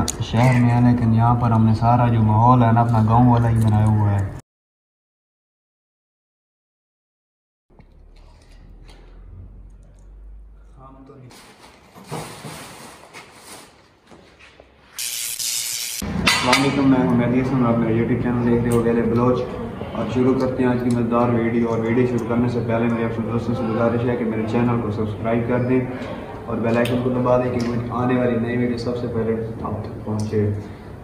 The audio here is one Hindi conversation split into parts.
यहाँ शहर में है, लेकिन यहाँ पर हमने सारा जो माहौल है ना अपना गांव वाला ही बनाया हुआ है। अस्सलामुअलैकुम, मैं हूं मेहदी हसन, आप मेरे यूट्यूब चैनल देख रहे हो गैले ब्लॉग। और शुरू करते हैं आज की मज़ेदार वीडियो। और वीडियो शुरू करने से पहले मेरे अपने दोस्तों से गुजारिश है कि मेरे चैनल को सब्सक्राइब कर दें और बेल आइकन को दबा दें कि मुझे आने वाली नई वीडियो सबसे पहले आप तक पहुँचे।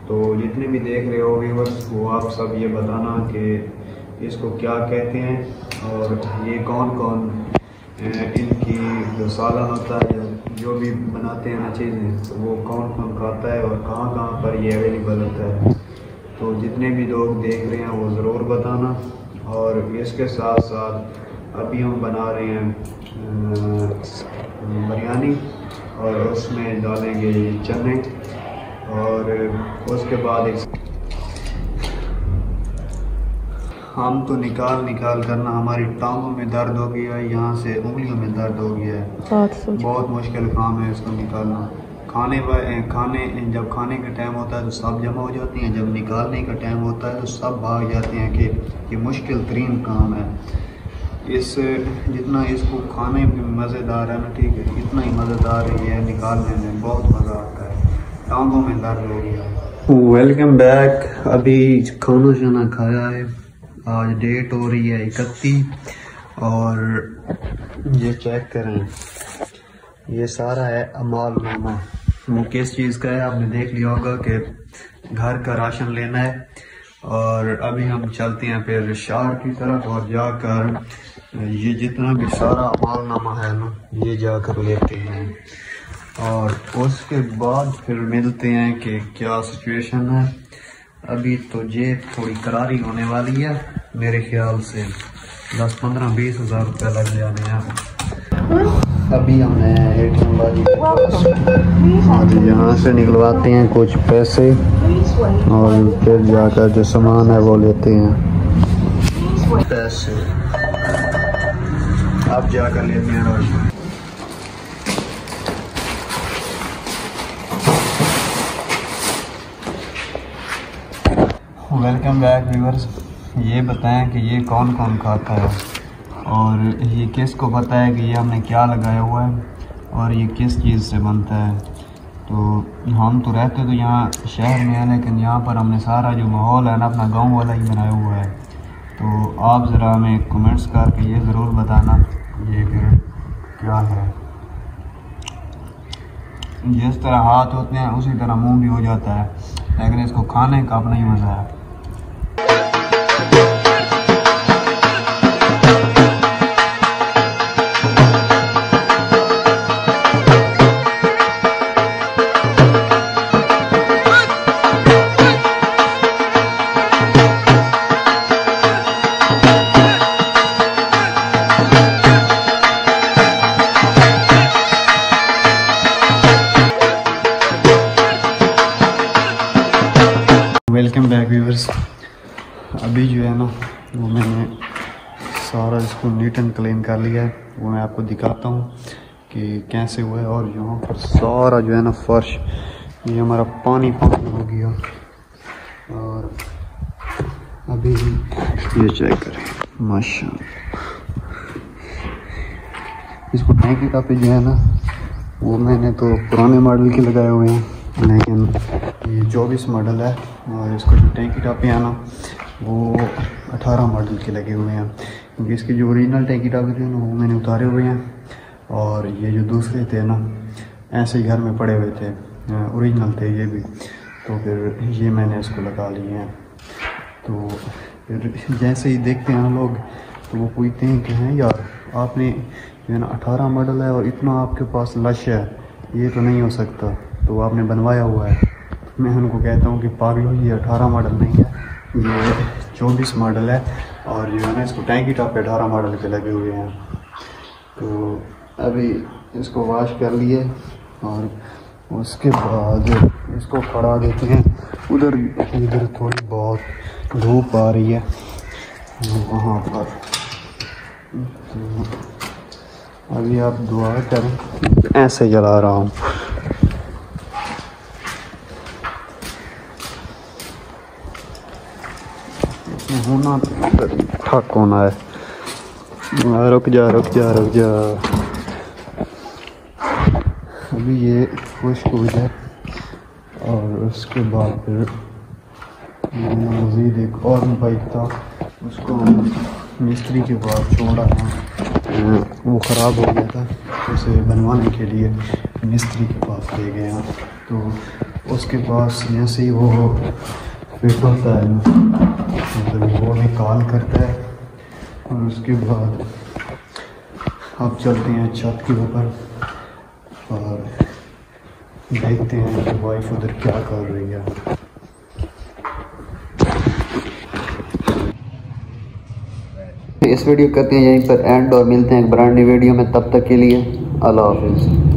तो जितने भी देख रहे हो व्यूअर्स, वो आप सब ये बताना कि इसको क्या कहते हैं और ये कौन कौन इनकी जो सालन होता है या जो भी बनाते हैं ना चीज़ें, तो वो कौन कौन खाता है और कहाँ कहाँ पर ये अवेलेबल होता है। तो जितने भी लोग देख रहे हैं वो ज़रूर बताना। और इसके साथ साथ अभी हम बना रहे हैं बिरयानी और उसमें डालेंगे चने और उसके बाद हम तो निकाल करना हमारी टांगों में दर्द हो गया है, यहाँ से उंगलियों में दर्द हो गया है। बहुत मुश्किल काम है इसको निकालना। जब खाने का टाइम होता है तो सब जमा हो जाती हैं, जब निकालने का टाइम होता है तो सब भाग जाते हैं कि ये मुश्किल तरीन काम है। जितना इसको खाने में मज़ेदार है ना, ठीक है, इतना ही मज़ेदार है ये निकालने में, बहुत मज़ा आता है। टांगों में दर्द हो गया। Welcome back. अभी खाना शाना खाया है। आज डेट हो रही है 31 और ये चेक करें, ये सारा है अमालनामा। वो किस चीज़ का है आपने देख लिया होगा कि घर का राशन लेना है। और अभी हम चलते हैं फिर शहर की तरफ और जाकर ये जितना भी सारा अमालनामा है ना ये जाकर लेते हैं और उसके बाद फिर मिलते हैं कि क्या सिचुएशन है। अभी तो जेब थोड़ी करारी होने वाली है, मेरे ख्याल से 10-15-20 हज़ार रुपया लग जाने हैं। अभी हमने ATM वाली और यहाँ से निकलवाते हैं कुछ पैसे और फिर जाकर जो सामान है वो लेते हैं पैसे। अब जाकर लेते हैं राशन। Welcome back viewers. ये बताएं कि ये कौन कौन खाता है और ये किस को पता है कि ये हमने क्या लगाया हुआ है और ये किस चीज़ से बनता है। तो हम तो रहते तो यहाँ शहर में है, लेकिन यहाँ पर हमने सारा जो माहौल है ना अपना गांव वाला ही बनाया हुआ है। तो आप ज़रा हमें कमेंट्स करके ये ज़रूर बताना ये फिर क्या है। जिस तरह हाथ होते हैं उसी तरह मुँह भी हो जाता है, लेकिन इसको खाने का अपना ही मज़ा है। Welcome back viewers. अभी जो है ना वो मैंने सारा इसको नीट एंड क्लीन कर लिया है, वो मैं आपको दिखाता हूँ कि कैसे हुआ है। और यहाँ पर सारा जो है ना फर्श ये हमारा पानी हो गया। और अभी ये चेक करें माशाल्लाह, इसको टैंकी का पे जो है ना वो मैंने तो पुराने मॉडल के लगाए हुए हैं, लेकिन ये 24 मॉडल है और इसको जो टैंकी टापे हैं ना वो 18 मॉडल के लगे हुए हैं, क्योंकि इसके जो ओरिजिनल टैंकी टापे थे ना वो मैंने उतारे हुए हैं और ये जो दूसरे थे ना ऐसे ही घर में पड़े हुए थे, ओरिजिनल थे ये भी, तो फिर ये मैंने इसको लगा लिए हैं। तो फिर जैसे ही देखते हैं लोग तो वो पूछते हैं कि हैं यार आपने जो है ना 18 मॉडल है और इतना आपके पास लश है, ये तो नहीं हो सकता, तो आपने बनवाया हुआ है। मैं उनको कहता हूँ कि पागलों, ये 18 मॉडल नहीं है, ये 24 मॉडल है और जो है ना इसको टैंकी टॉप पे 18 मॉडल के लगे हुए हैं। तो अभी इसको वॉश कर लिए और उसके बाद इसको खड़ा देते हैं। इधर थोड़ी बहुत धूप आ रही है वहाँ पर, तो अभी आप दुआ करें, ऐसे जला रहा हूँ। इसमें होना ठक होना है। रुक जा रुक जा रुक जा, अभी ये खुश्क हो जाए और उसके बाद फिर मज़ीद एक और बाइक था, उसको मिस्त्री के पास छोड़ा था, वो ख़राब हो गया था, उसे बनवाने के लिए मिस्त्री के पास ले गया। तो उसके पास जैसे ही वो फिट होता है मतलब वो भी कॉल करता है और उसके बाद अब चलते हैं छत के ऊपर और देखते हैं कि वाइफ उधर क्या कर रही है। इस वीडियो करते हैं यहीं पर एंड और मिलते हैं एक ब्रांड न्यू वीडियो में, तब तक के लिए अल्लाह हाफिज़।